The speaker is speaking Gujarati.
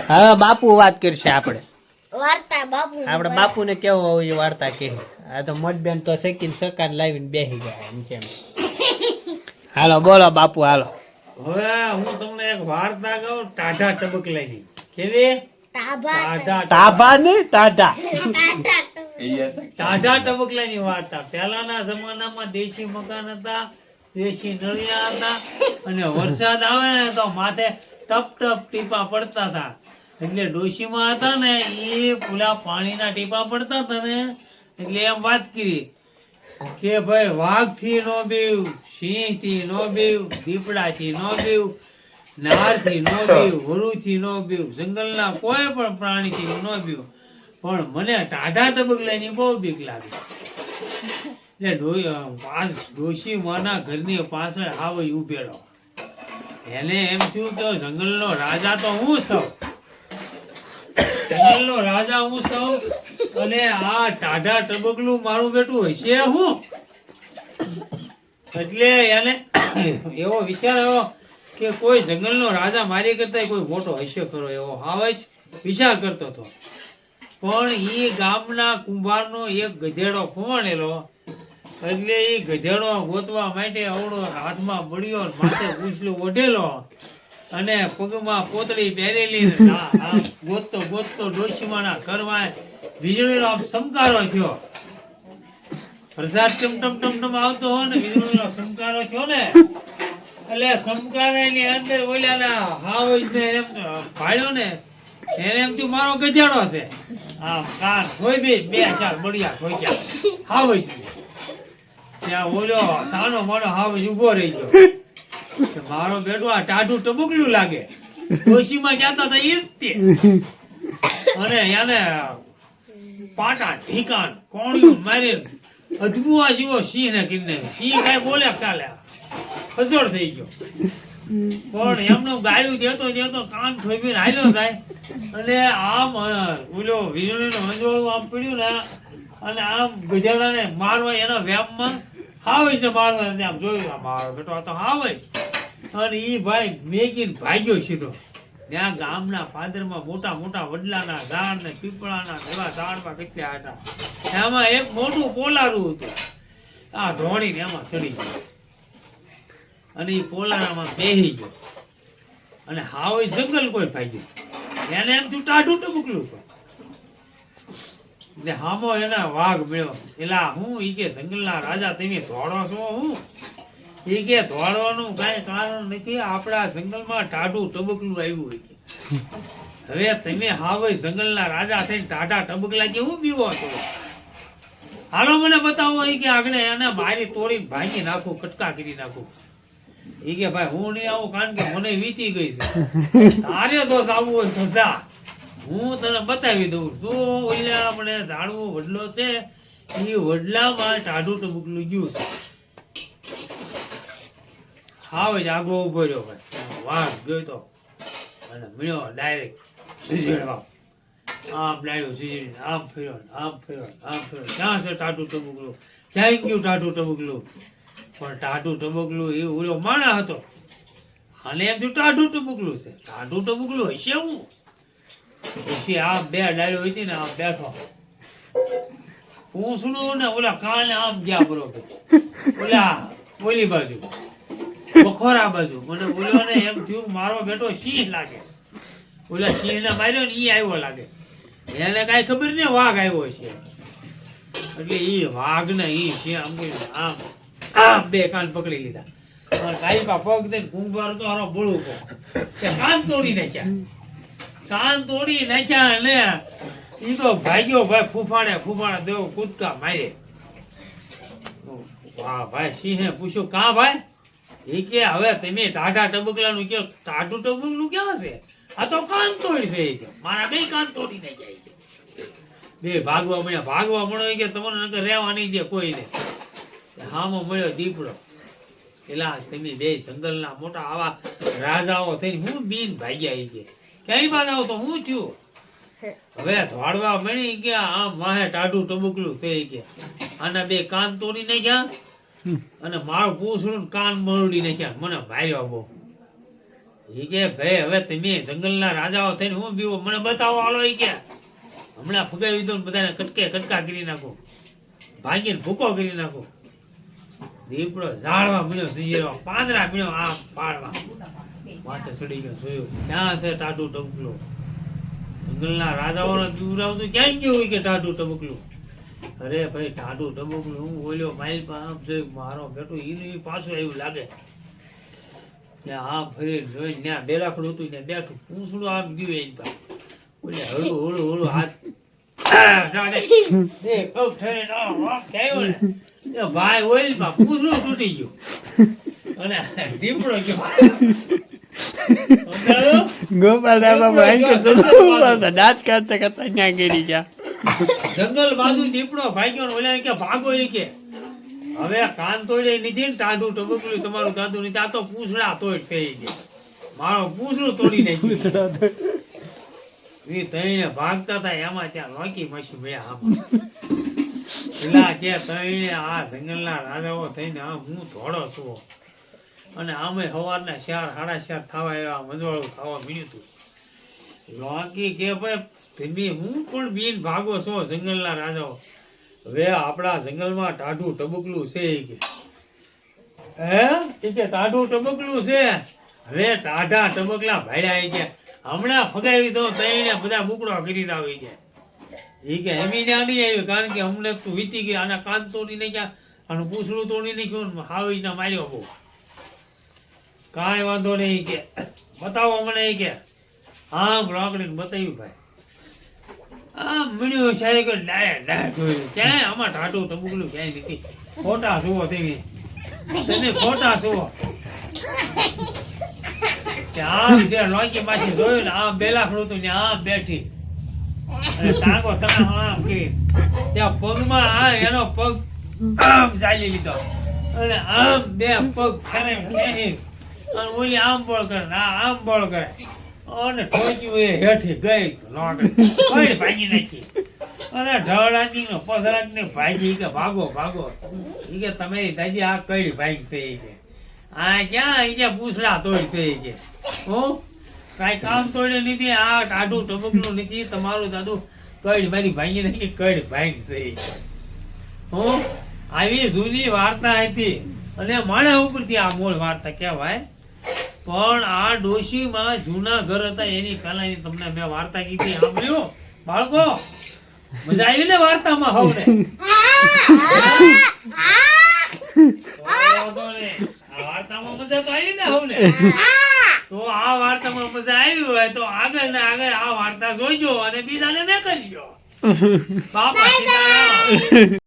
હવે બાપુ વાત કરશે આપણે વાર્તા બાપુને કેવો હોય એ વાર્તા કહે. આ તો મોટબેન તો શેકીને સકાર લાવીને બેસી ગયા એમ કેમ. હાલો બોલો બાપુ હાલો. હવે હું તમને એક વાર્તા કહું ટાઢા ટબકલાની. કેવી? તાભા ને ટાઢા ટાઢા ટબકલાની વાર્તા. પહેલાના જમાનામાં દેશી મકાન હતા, દેશી નળિયા હતા, અને વરસાદ આવે ને તો માથે ટપ ટપ ટીપા પડતા હતા. એટલે ડોશીમાં હતા ને એ પેલા પાણીના ટીપા પડતા હતા ને એટલે એમ વાત કરી કે ભાઈ વાઘ થી નો બીવ, સિંહ થી નો બીવ, દીપડા થી નો બીવ, નાર થી નો બીવ, વરુ થી નો બીવ, જંગલના કોઈ પણ પ્રાણી થી નો બીવ, પણ મને ટાઢા ટબકલાની બહુ બીક લાગે. એટલે ડોશી માના ઘરની પાછળ હાવ ઉભેલો. એને એમ થયું કે જંગલનો રાજા તો હું છું, જંગલનો રાજા હું છું, અને આ ટાઢા ટબકલું મારું બેટું હશે હું. એટલે એને એવો વિચાર આવ્યો કે કોઈ જંગલનો રાજા મારી કરતા કોઈ મોટો હશે ખરો, એવો હાવ જ વિચાર કરતો હતો. પણ એ ગામના કુંભારનો એક ગધેડો ખોવાણેલો. એટલે એ ગધેડો ગોતવા માટે અવળો હાથમાં બળ્યો, માથે પૂછલું ઓઢેલો, અને પગમાં પોતળી પહેરેલી ગોતતો ગોતતો ડોશીમાના ઘરમાં વીજળીનો સમકારો થયો. વરસાદ ટમ ટમ ટમ ટમ આવતો હોય ને વીજળીનો સમકારો થયો ને એટલે સમકારાની અંદર ઓલાના હાવજને એમ ભાળ્યો ને એને એમ થયું મારો ગધેડો છે. આમ કાન હોય બે ચાર બળિયા ખોચ્યા હાવજ ને. ત્યાં ઓલો સાનો માનો હાવજ ઉભો રહી ગયો. મારો બેટો આ ટાઢું ટબુકલું લાગે. ડોશીમાં જતા હતા ઈ જ તે. અને એને પાટા ઠીકાણ કોણિયું મારી અધમુઆ જેવો સિંહ ને કિન્ને સિંહ કઈ બોલે ચાલે ફસોડ થઈ ગયો. પણ એમનો ગાયું દેતો કાન ઠોબીને હાલ્યો થાય અને આમ ઓલો વીજળીનો હંજોળું આમ પીડ્યું ને અને આમ ગધેડાને મારવા એના વ્યામમાં હાવજ ને મારવા આમ જોયું મારો બેટો આ તો હાવજ. અને ઈ ભાઈ મેગીને ભાગ્યો સીધો. ત્યાં ગામના પાદરમાં મોટા મોટા વડલાના ઝાડ ને પીપળાના એવા ઝાડમાં કેટલા હતા. એમાં એક મોટું પોલારું હતું. આ ધોણીને એમાં ચડી ગયો અને એ પોલારામાં બેહી ગયો. અને હાવ જંગલ કોઈ ભાગ્યું. એને એમ તું ટાઢું ટબુકલું છે. ને હામો એના વાઘ મળ્યો. એલા હું ઈ કે જંગલના રાજા તમે ધોળો છો હું? ઈ કે ધોળવાનું કઈ કારણ નથી, આપણા જંગલમાં ટાઢું ટબુકલું આવ્યું હોય. હવે તમે હાવ જંગલના રાજા થઈને ટાઢા ટબુકલા કેવું બીવો છો? હાલો મને બતાવો. ઈ કે આગળ એને મારી તોડીને ભાંગી નાખું, કટકા કરી નાખું. ઈ કે ભાઈ હું નહીં આવું કારણ કે મને વીતી ગઈ છે. તારે તો જવું હોય તો જા, હું તને બતાવી દઉં. તું ઓલા મને ઝાડવો વડલો છે એ વડલામાં ટાઢું ટબુકલું ગયું છે. હાવ જ આગો ઉભો રહ્યો ભાઈ. વાઘ જોઈતો અને મળ્યો ડાયરેક્ટ સીઝડવા. આમ ડાયરો સીઝડીને આમ ફેર્યો આમ ફેર્યો આમ ફેર્યો. ક્યાં છે ટાઢું ટબુકલું? ક્યાં ગયું ટાઢું ટબુકલું? પણ ટાઢું ટબુકલું એ ઓલો માણા હતો અને એમ થયું ટાઢું ટબુકલું છે. ટાઢું ટબુકલું હશે હું? પછી આમ બે ડાયરો હતી ને આમ બેઠો, પૂંછડું ને ઓલા કાને આમ ગયા બરોબર ઓલા ઓલી બાજુ બખોરા બાજુ. મને બોલ્યો ને એમ થયું મારો બેટો સિંહ લાગે. ઓલા સિંહ ને માર્યો ને ઈ આવ્યો લાગે. એને કઈ ખબર ને વાઘ આવ્યો છે. એટલે ઈ વાઘ ને ઈ સિંહ આમ આમ બે કાન પકડી લીધા. કાયપા પગ દઈને કુંભાર તો હારો બોલવું કે કાન તોડી નાખ્યા. કાન તોડી નાખ્યા ને ઈ તો ભાગ્યો ભાઈ ફૂફાડે દેવો કૂદકા મારે. વાહ ભાઈ સિંહે પૂછ્યું કા ભાઈ? એ કે હવે તમે ટાઢા ટબકલાનું કે ટાઢું ટબકલું ક્યાં છે? આ તો કાન તોડી છે. કે મારા બે કાન તોડી નાખ્યા. બે ભાગવા મળ્યો કે તમને નકર રહેવા નહીં દે કોઈને. હામો મળ્યો દીપડો. એલા તમે બે જંગલના મોટા આવા રાજાઓ થઈને હું બીન ભાગ્યા. કે ક્યાંય બાદ આવો તો હું થયું? હવે ધોળવા મળી કે આમ વાહે ટાઢું ટબુકલું થઈ કે આના બે કાન તોડી નાખ્યા અને મારું પૂછડું કાન મરડી નાખ્યા. મને માર્યો બહુ. ઈ કે ભાઈ હવે તમે જંગલના રાજાઓ થઈને હું બીવો મને બતાવો હાલો. ઈ કે હમણાં ફગાવી દો ને બધાને કટકા કરી નાખો, ભાગીને ભૂકો કરી નાખો. દીપડો ઝાડવા મળ્યો, સિંજેરવા પાંદડા મળ્યો, આમ પાડવા માથે ચડી ગયો. જોયું ક્યાં છે ટાઢું ટબકલું? જંગલના રાજાઓને બીવરાવતું ક્યાંય ગયું હોય કે ટાઢું ટબકલું? અરે ભાઈ ટાઢું ટબકલું હું બોલ્યો માઇલ આમ જોયું મારો બેટું ઈ પાછું આવ્યું લાગે. ત્યાં આમ ફરી જોઈને ત્યાં બેલાખડું હતું ત્યાં બેઠું પૂંછડું આમ ગયું એની પાસે. બોલે હળું હળું હળું હાથ ભાઈ ઓઇલ માં પૂંછડું તૂટી ગયું અને દીપડો ગયો. ગોપાલ દાંત કરતા કરતા ત્યાં ગીરી ગયા. જંગલ બાજુ દીપડો ભાગ્યો ને ઓલા કે ભાગો. એ કે હવે કાન તોડે નથી ને ટાઢું ટબકલું તમારું દાદુ નથી, આ તો પૂંછડા તોડ થઈ ગયા. મારો પૂંછડું તોડી નાખ્યું. એ તઈને ભાગતા હતા એમાં ત્યાં લોકી મસી મળ્યા. આમાં પેલા કે તઈને આ જંગલના રાજાઓ થઈને આમ હું ધોડો છું અને આમે સવારના 4 સાડા 4 થવા એવા મજવાળું ખાવા મળ્યું હતું. લોકી કે ભાઈ તમે હું પણ બીન ભાગો છો જંગલના રાજાઓ? હવે આપણા જંગલમાં ટાઢું ટબકલું છે. હે કે ટાઢું ટબકલું છે? હવે ટાઢા ટબકલા ભાડ્યા કે હમણાં ફગાવી દો તઈને બધા બુકડો કરી દાવ. કે એ કે એમી ત્યાં નહીં આવ્યું કારણ કે અમને તું વીતી ગઈ. આના કાન તોડી નાખ્યા, આનું પૂછડું તોડી નાખ્યું, હાવી ના માર્યો બહુ. કાંઈ વાંધો નહીં કે બતાવો મને. કે આમ રોકડીને બતાવ્યું ભાઈ. આમ મળ્યું સાહેબ ડાયા જોયું ક્યાંય આમાં ટાઢું ટબુકલું ક્યાંય નથી. ખોટા જુઓ તમે ખોટા જુઓ. આમ જે લોકી માસી જોયું ને આમ બેલાખડું હતું ને આમ બેઠી અને ટાંગો તમે આમ કરી ત્યાં પગમાં આ એનો પગ આમ ચાલી લીધો અને આમ બે પગ ખેંચી અને ઓલી આમ બળ કરે આમ બળ કરે અને ઠોક્યું એ હેઠી ગઈ કઈ ભાગી નાખી અને ઢળાની નો પસરાક ને ભાગી કે ભાગો ભાગો. એ કે તમે દાદી આ કઈ ભાગ છે? કે આ ક્યાં એ પૂછડા તોડ છે? કે હું કાંઈ કામ તોડે નથી, આ ટાઢું ટબકલું નથી, તમારું દાદુ કઈ મારી ભાંગી નાખી કઈ ભાગ છે? હું આવી જૂની વાર્તા હતી અને માણા ઉપરથી આ મૂળ વાર્તા કહેવાય. પણ આ ડોશીમાં જૂના ઘર હતા એની પહેલાની તમને મેં વાર્તા કીધી. સાંભળ્યું બાળકો? મજા આવી ને વાર્તામાં? હવને વાર્તામાં મજા તો આવી ને હવને? તો આ વાર્તામાં મજા આવી હોય તો આગળ ને આગળ આ વાર્તા જોઈજો અને બીજાને મેં કરજો. બાપા સીતારામ.